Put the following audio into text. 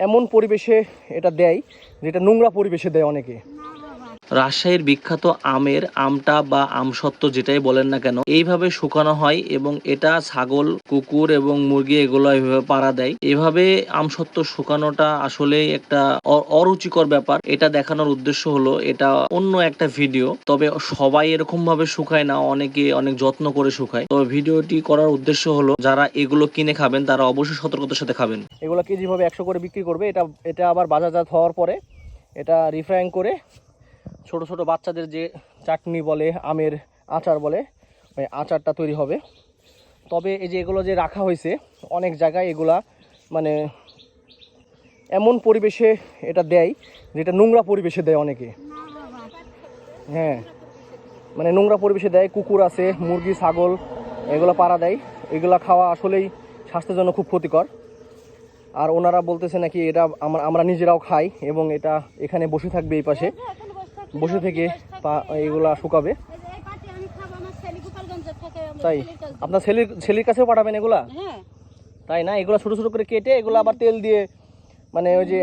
এমন পরিবেশে এটা দেয় যেটা নোংরা পরিবেশে দেয় অনেকে। রাজশাহীর বিখ্যাত আমের আমটা বা আমসত্ত্ব যেটাই বলেন না কেন এইভাবে শুকানো হয় এবং এটা ছাগল, কুকুর এবং মুরগি এগুলো এইভাবে পাড়া দেয়। এভাবে আমসত্ত্ব শুকানোটা আসলে একটা অরুচিকর ব্যাপার। এটা দেখানোর উদ্দেশ্য হলো এটা অন্য একটা ভিডিও, তবে সবাই এরকম ভাবে শুকায় না, অনেকে অনেক যত্ন করে শুকায়। তবে ভিডিওটি করার উদ্দেশ্য হলো যারা এগুলো কিনে খাবেন তারা অবশ্যই সতর্কতার সাথে খাবেন। এগুলো কেজি ভাবে 100 করে বিক্রি করবে। এটা আবার বাজারজাত হওয়ার পরে এটা রিফাইন করে ছোট ছোট বাচ্চাদের যে চাটনি বলে, আমের আচার বলে, ওই আচারটা তৈরি হবে। তবে এই যে এগুলো যে রাখা হয়েছে অনেক জায়গায় এগুলা মানে এমন পরিবেশে এটা দেয় যেটা নোংরা পরিবেশে দেয় অনেকে। হ্যাঁ, মানে নোংরা পরিবেশে দেয়। কুকুর আছে, মুরগি, ছাগল এগুলো পাড়া দেয়। এগুলা খাওয়া আসলেই স্বাস্থ্যের জন্য খুব ক্ষতিকর। আর ওনারা বলতেছে নাকি এটা আমরা নিজেরাও খাই এবং এটা এখানে বসে থাকবে, এই পাশে বসে থেকে এগুলা শুকাবে। তাই আপনার ছেলের কাছেও পাঠাবেন এগুলা? তাই না, এগুলা ছোট ছোট করে কেটে এগুলো আবার তেল দিয়ে মানে ওই যে